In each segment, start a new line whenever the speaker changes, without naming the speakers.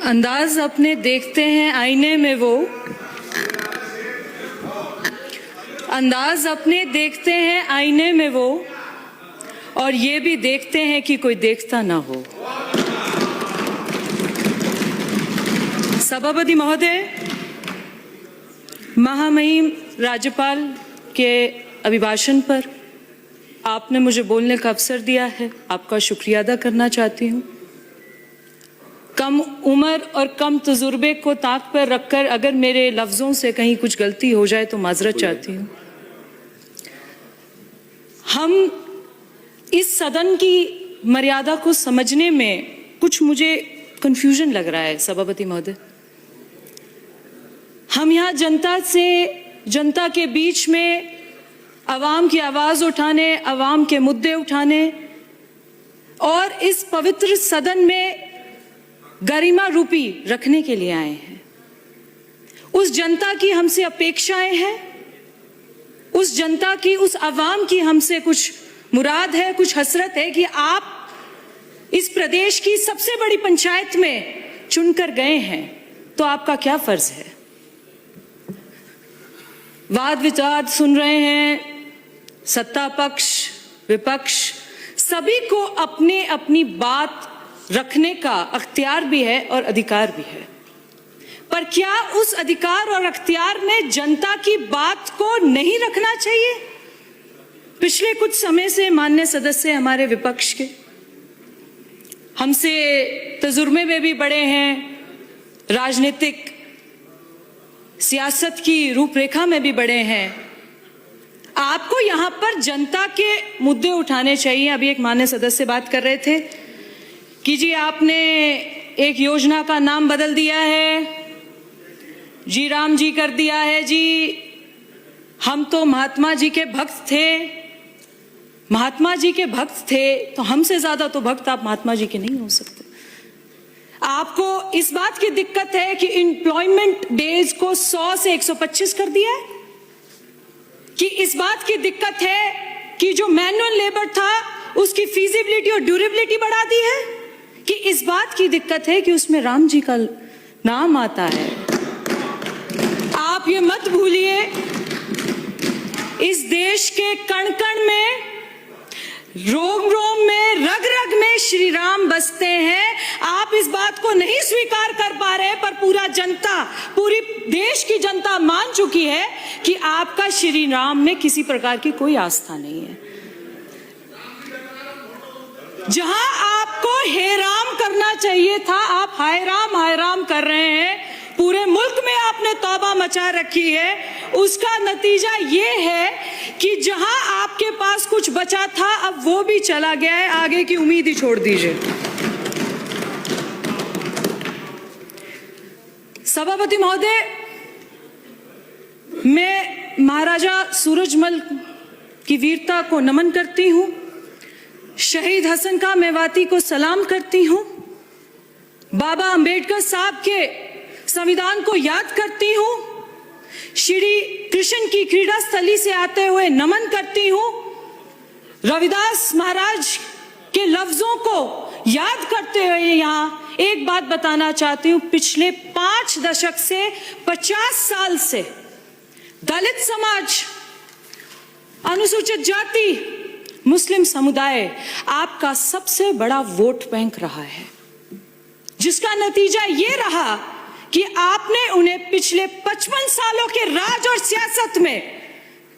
अंदाज अपने देखते हैं आईने में वो, अंदाज अपने देखते हैं आईने में वो, और ये भी देखते हैं कि कोई देखता ना हो। सभापति महोदय, महामहिम राज्यपाल के अभिभाषण पर आपने मुझे बोलने का अवसर दिया है, आपका शुक्रिया अदा करना चाहती हूँ। कम उम्र और कम तजुर्बे को ताक पर रखकर अगर मेरे लफ्ज़ों से कहीं कुछ गलती हो जाए तो माजरत चाहती हूँ। हम इस सदन की मर्यादा को समझने में कुछ मुझे कन्फ्यूजन लग रहा है सभापति महोदय। हम यहाँ जनता के बीच में अवाम की आवाज़ उठाने, अवाम के मुद्दे उठाने और इस पवित्र सदन में गरिमा रूपी रखने के लिए आए हैं। उस जनता की हमसे अपेक्षाएं हैं, उस जनता की, उस अवाम की हमसे कुछ मुराद है, कुछ हसरत है कि आप इस प्रदेश की सबसे बड़ी पंचायत में चुनकर गए हैं, तो आपका क्या फर्ज है। वाद विवाद सुन रहे हैं, सत्ता पक्ष विपक्ष सभी को अपने अपनी बात रखने का अख्तियार भी है और अधिकार भी है, पर क्या उस अधिकार और अख्तियार में जनता की बात को नहीं रखना चाहिए। पिछले कुछ समय से माननीय सदस्य हमारे विपक्ष के हमसे तजुर्बे में भी बड़े हैं, राजनीतिक सियासत की रूपरेखा में भी बड़े हैं। आपको यहाँ पर जनता के मुद्दे उठाने चाहिए। अभी एक माननीय सदस्य बात कर रहे थे कि जी आपने एक योजना का नाम बदल दिया है, जी राम जी कर दिया है, जी हम तो महात्मा जी के भक्त थे। महात्मा जी के भक्त थे तो हमसे ज्यादा तो भक्त आप महात्मा जी के नहीं हो सकते। आपको इस बात की दिक्कत है कि एम्प्लॉयमेंट डेज को 100 से 125 कर दिया है, कि इस बात की दिक्कत है कि जो मैनुअल लेबर था उसकी फीजिबिलिटी और ड्यूरेबिलिटी बढ़ा दी है, कि इस बात की दिक्कत है कि उसमें राम जी का नाम आता है। आप ये मत भूलिए, इस देश के कण कण में, रोम रोम में, रग रग में श्री राम बसते हैं। आप इस बात को नहीं स्वीकार कर पा रहे, पर पूरा जनता, पूरी देश की जनता मान चुकी है कि आपका श्री राम में किसी प्रकार की कोई आस्था नहीं है। जहां आपको हे राम करना चाहिए था, आप हाय राम कर रहे हैं। पूरे मुल्क में आपने तौबा मचा रखी है। उसका नतीजा ये है कि जहां आपके पास कुछ बचा था अब वो भी चला गया है, आगे की उम्मीद ही छोड़ दीजिए। सभापति महोदय, मैं महाराजा सूरजमल की वीरता को नमन करती हूं, शहीद हसन खां मेवाती को सलाम करती हूं, बाबा अंबेडकर साहब के संविधान को याद करती हूं, श्री कृष्ण की क्रीड़ा स्थली से आते हुए नमन करती हूं, रविदास महाराज के लफ्जों को याद करते हुए यहां एक बात बताना चाहती हूं। पिछले 5 दशक से 50 साल से दलित समाज, अनुसूचित जाति, मुस्लिम समुदाय आपका सबसे बड़ा वोट बैंक रहा है, जिसका नतीजा ये रहा कि आपने उन्हें पिछले 55 सालों के राज और सियासत में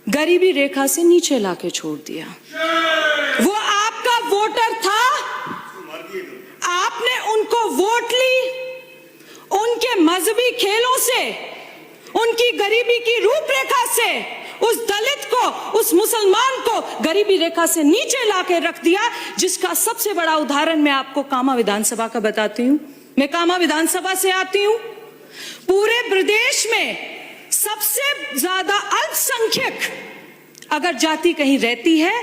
गरीबी रेखा से नीचे लाके छोड़ दिया। वो आपका वोटर था, आपने उनको वोट ली, उनके मजहबी खेलों से, उनकी गरीबी की रूपरेखा से उस दलित को, उस मुसलमान को गरीबी रेखा से नीचे लाके रख दिया, जिसका सबसे बड़ा उदाहरण मैं आपको कामा विधानसभा का बताती हूं। मैं कामा विधानसभा से आती हूं। पूरे प्रदेश में सबसे ज्यादा अल्पसंख्यक अगर जाति कहीं रहती है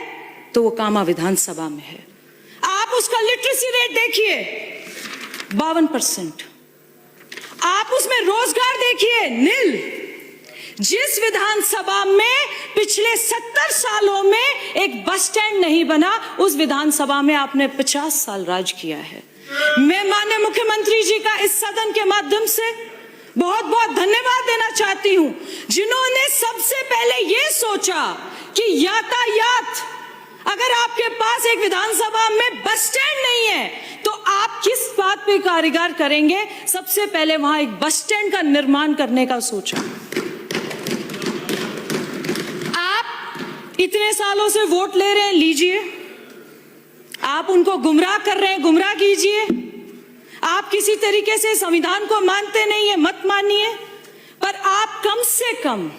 तो वो कामा विधानसभा में है। आप उसका लिटरेसी रेट देखिए 52%, आप उसमें रोजगार देखिए निल। जिस विधानसभा में पिछले 70 सालों में एक बस स्टैंड नहीं बना, उस विधानसभा में आपने 50 साल राज किया है। मैं माननीय मुख्यमंत्री जी का इस सदन के माध्यम से बहुत बहुत धन्यवाद देना चाहती हूं, जिन्होंने सबसे पहले यह सोचा कि यातायात, अगर आपके पास एक विधानसभा में बस स्टैंड नहीं है तो आप किस बात पे कारीगर करेंगे। सबसे पहले वहां एक बस स्टैंड का निर्माण करने का सोचा। आप इतने सालों से वोट ले रहे हैं, लीजिए। आप उनको गुमराह कर रहे हैं, गुमराह कीजिए। आप किसी तरीके से संविधान को मानते नहीं है, मत मानिए, पर आप कम से कम,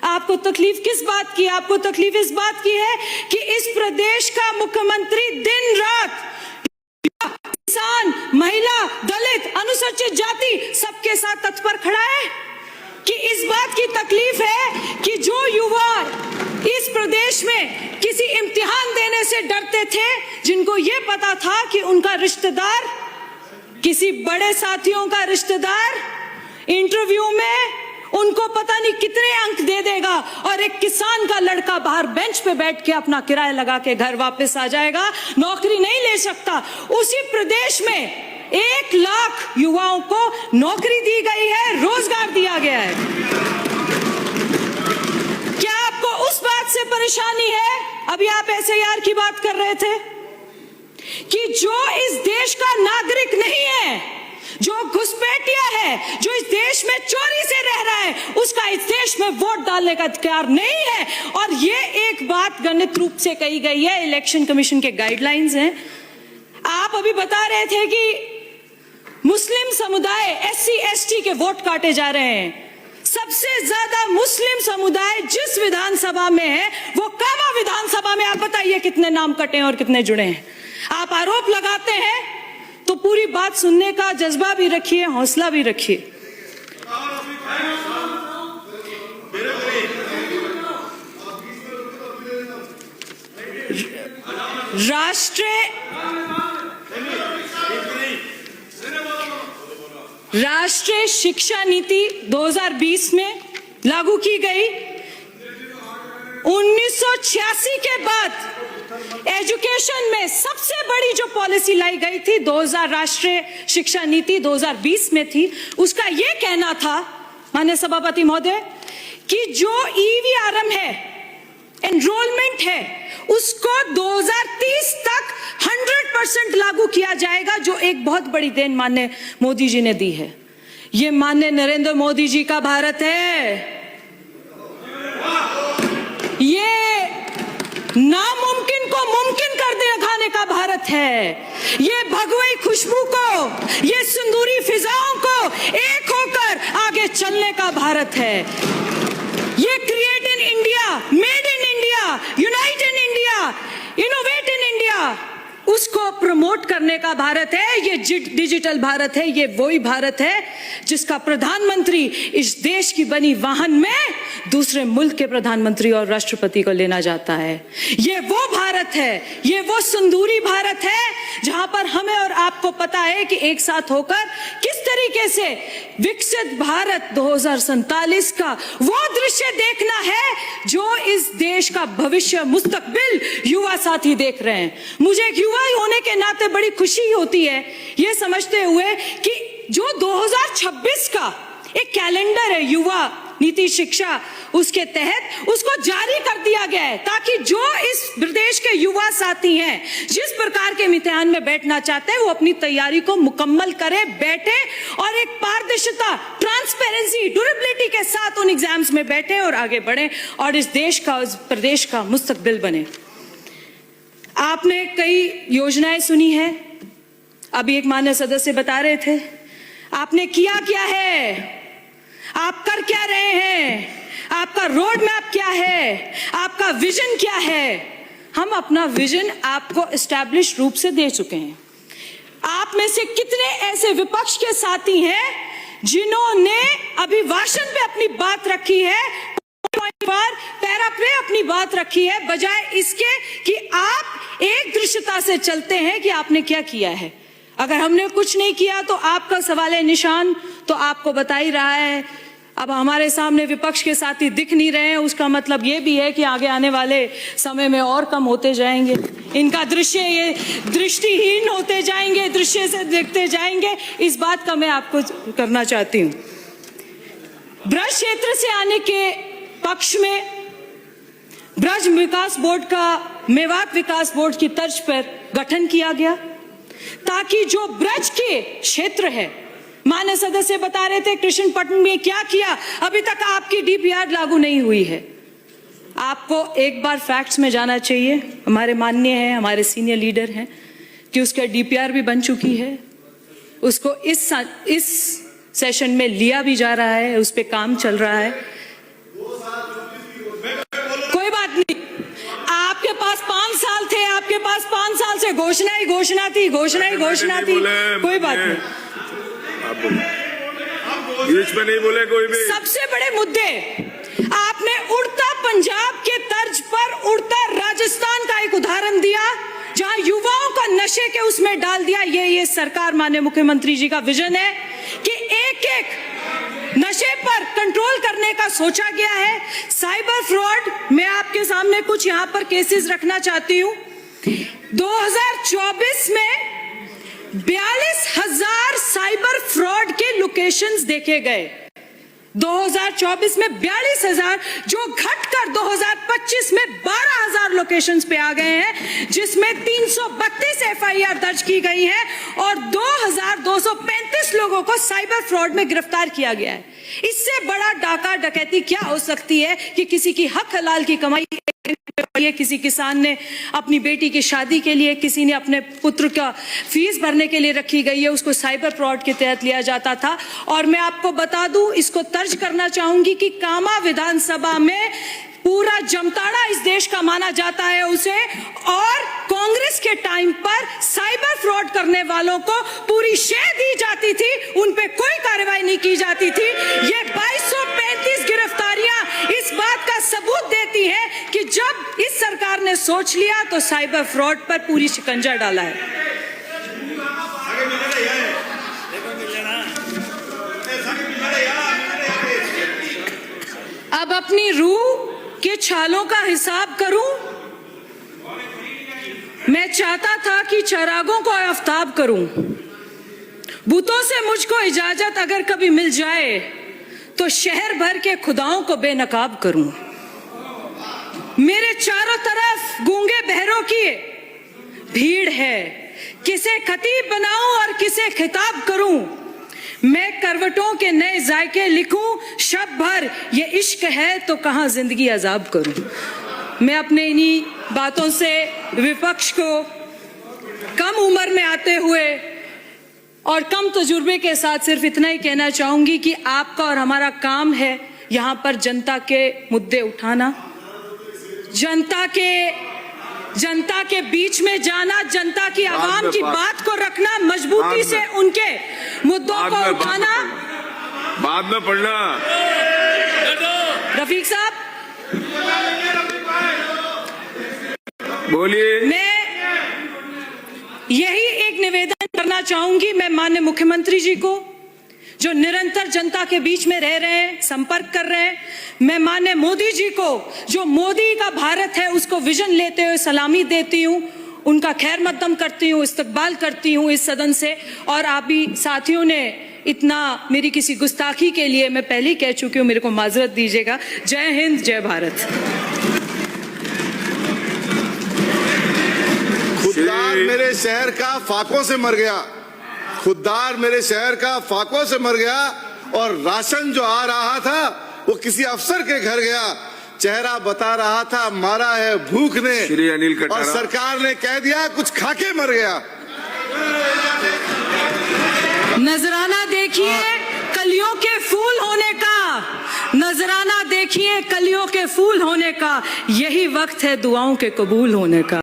आपको तकलीफ किस बात की है? आपको तकलीफ इस बात की है कि इस प्रदेश का मुख्यमंत्री दिन रात किसान, महिला, दलित, अनुसूचित जाति सबके साथ तत्पर खड़ा है। कि इस बात की तकलीफ है कि जो युवा इस प्रदेश में किसी इम्तिहान देने से डरते थे, जिनको यह पता था कि उनका रिश्तेदार, किसी बड़े साथियों का रिश्तेदार इंटरव्यू में उनको पता नहीं कितने अंक दे देगा और एक किसान का लड़का बाहर बेंच पे बैठ के अपना किराया लगा के घर वापस आ जाएगा, नौकरी नहीं ले सकता। उसी प्रदेश में 1 लाख युवाओं को नौकरी दी गई है, रोजगार दिया गया है। क्या आपको उस बात से परेशानी है? अभी आप SIR की बात कर रहे थे कि जो इस देश का नागरिक नहीं है, जो घुसपैठिया है, जो इस देश में चोरी से रह रहा है, उसका इस देश में वोट डालने का अधिकार नहीं है। और ये एक बात गणित रूप से कही गई है, इलेक्शन कमीशन के गाइडलाइंस हैं। आप अभी बता रहे थे कि मुस्लिम समुदाय, SC ST के वोट काटे जा रहे हैं। सबसे ज्यादा मुस्लिम समुदाय जिस विधानसभा में है वो कामा विधानसभा में, आप बताइए कितने नाम कटे हैं और कितने जुड़े हैं। आप आरोप लगाते हैं तो पूरी बात सुनने का जज्बा भी रखिए, हौसला भी रखिए। राष्ट्रीय शिक्षा नीति 2020 में लागू की गई। 1986 के बाद एजुकेशन में सबसे बड़ी जो पॉलिसी लाई गई थी 2000 राष्ट्रीय शिक्षा नीति 2020 में थी। उसका यह कहना था, माननीय सभापति महोदय, कि जो EVRM है, एनरोलमेंट है, उसको 2030 तक 100% लागू किया जाएगा, जो एक बहुत बड़ी देन माननीय मोदी जी ने दी है। ये माननीय नरेंद्र मोदी जी का भारत है। ये नामुमकिन को मुमकिन कर दिखाने का भारत है। ये भगवई खुशबू को, ये सिंदूरी फिजाओं को एक होकर आगे चलने का भारत है। ये create in India, made in India, unite in India, innovate in India, उसको प्रमोट करने का भारत है। ये डिजिटल भारत है। ये वही भारत है जिसका प्रधानमंत्री इस देश की बनी वाहन में दूसरे मुल्क के प्रधानमंत्री और राष्ट्रपति को लेना जाता है। ये वो भारत है, ये वो सिंदूरी भारत है जहां पर हमें और आपको पता है कि एक साथ होकर किस तरीके से विकसित भारत 2047 का वो दृश्य देखना है जो इस देश का भविष्य, मुस्तकबिल युवा साथी देख रहे हैं। मुझे एक युवा होने के नाते बड़ी खुशी होती है ये समझते हुए कि जो 2026 का एक कैलेंडर है युवा नीति शिक्षा, उसके तहत उसको जारी कर दिया गया है, ताकि जो इस प्रदेश के युवा साथी हैं, जिस प्रकार के इम्तिहान में बैठना चाहते हैं, वो अपनी तैयारी को मुकम्मल करें, बैठे और एक पारदर्शिता, ट्रांसपेरेंसी, ड्यूरेबिलिटी के साथ उन एग्जाम्स में बैठे और आगे बढ़े और इस देश का, इस प्रदेश का मुस्तकबिल बने। आपने कई योजनाएं सुनी है, अभी एक माननीय सदस्य बता रहे थे, आपने किया क्या है, आप कर क्या रहे हैं, आपका रोड मैप क्या है, आपका विजन क्या है। हम अपना विजन आपको एस्टैब्लिश रूप से दे चुके हैं। आप में से कितने ऐसे विपक्ष के साथी हैं जिन्होंने अभिभाषण पे अपनी बात रखी है, पैरा पे अपनी बात रखी है, बजाय इसके कि आप एक दृश्यता से चलते हैं कि आपने क्या किया है। अगर हमने कुछ नहीं किया तो आपका सवाल है निशान तो आपको बता ही रहा है अब हमारे सामने विपक्ष के साथी दिख नहीं रहे हैं, उसका मतलब ये भी है कि आगे आने वाले समय में और कम होते जाएंगे। इनका दृश्य ये दृष्टिहीन होते जाएंगे, दृश्य से देखते जाएंगे। इस बात का मैं आपको करना चाहती हूँ। ब्रज क्षेत्र से आने के पक्ष में ब्रज विकास बोर्ड का मेवात विकास बोर्ड की तर्ज पर गठन किया गया, ताकि जो ब्रज के क्षेत्र है, माननीय सदस्य बता रहे थे कृष्णपट्टनम में क्या किया, अभी तक आपकी डीपीआर लागू नहीं हुई है। आपको एक बार फैक्ट्स में जाना चाहिए। हमारे माननीय हैं, हमारे सीनियर लीडर हैं कि उसका डीपीआर भी बन चुकी है, उसको इस सेशन में लिया भी जा रहा है, उस पर काम चल रहा है। कोई बात नहीं, आपके पास 5 साल थे, आपके पास 5 साल से घोषणा ही घोषणा थी, घोषणा ही घोषणा थी। कोई बात नहीं,
बीच में नहीं बोले कोई भी।
सबसे बड़े मुद्दे आपने उड़ता पंजाब के तर्ज पर उड़ता राजस्थान का एक उदाहरण दिया, जहां युवाओं को नशे के उसमें डाल दिया। ये सरकार माननीय मुख्यमंत्री जी का विजन है कि एक एक नशे पर कंट्रोल करने का सोचा गया है। साइबर फ्रॉड, मैं आपके सामने कुछ यहां पर केसेस रखना चाहती हूं। 2024 में 42,000 साइबर फ्रॉड के लोकेशंस देखे गए। 2024 में 42,000, जो घटकर 2025 में 12,000 लोकेशंस पे आ गए हैं, जिसमें 332 एफआईआर दर्ज की गई है और 2,235 लोगों को साइबर फ्रॉड में गिरफ्तार किया गया है। इससे बड़ा डाका डकैती क्या हो सकती है कि किसी की हक हलाल की कमाई, किसी किसान ने अपनी बेटी की शादी के लिए, किसी ने अपने पुत्र का फीस भरने के लिए रखी गई है, उसको साइबर फ्रॉड के तहत लिया जाता था। और मैं आपको बता दूं, इसको तर्ज करना चाहूंगी कि कामा विधानसभा में पूरा जमताड़ा इस देश का माना जाता है उसे, और कांग्रेस के टाइम पर साइबर फ्रॉड करने वालों को पूरी शह दी जाती थी, उन पे कोई कार्रवाई नहीं की जाती थी। ये 2235 गिरफ्तारियां इस बात का सबूत देती है कि जब इस सरकार ने सोच लिया तो साइबर फ्रॉड पर पूरी शिकंजा डाला है। अब अपनी रूह के छालों का हिसाब करूं, मैं चाहता था कि चिरागों को आफताब करूं। बूतों से मुझको इजाजत अगर कभी मिल जाए तो शहर भर के खुदाओं को बेनकाब करूं। मेरे चारों तरफ गूंगे बहरों की भीड़ है, किसे खतीब बनाऊं और किसे खिताब करूं। मैं करवटों के नए जायके लिखूं, शब भर ये इश्क है तो कहां जिंदगी अजाब करूं। मैं अपने इन्हीं बातों से विपक्ष को कम उम्र में आते हुए और कम तजुर्बे के साथ सिर्फ इतना ही कहना चाहूंगी कि आपका और हमारा काम है यहां पर जनता के मुद्दे उठाना, जनता के बीच में जाना, जनता की आवाम की बात को रखना, मजबूती से उनके मुद्दों को उठाना।
बाद में पढ़ना।
रफीक साहब
बोलिए।
मैं यही एक निवेदन करना चाहूंगी, मैं माननीय मुख्यमंत्री जी को, जो निरंतर जनता के बीच में रह रहे हैं, संपर्क कर रहे हैं। मैं माननीय मोदी जी को, जो मोदी का भारत है उसको विजन लेते हुए सलामी देती हूं, उनका खैर मकदम करती हूं, इस्तकबाल करती हूं इस सदन से। और आप भी साथियों ने इतना मेरी किसी गुस्ताखी के लिए मैं पहले ही कह चुकी हूं, मेरे को माजरत दीजिएगा। जय हिंद, जय भारत।
खुददार मेरे शहर का फाकों से मर गया, खुददार मेरे शहर का फाकों से मर गया, और राशन जो आ रहा था वो किसी अफसर के घर गया, चेहरा बता रहा था मारा है भूख ने,
श्री अनिल कटारा,
और सरकार ने कह दिया कुछ खाके मर गया।
नजराना देखिए कलियों के फूल होने का, नजराना देखिए कलियों के फूल होने का, यही वक्त है दुआओं के कबूल होने का।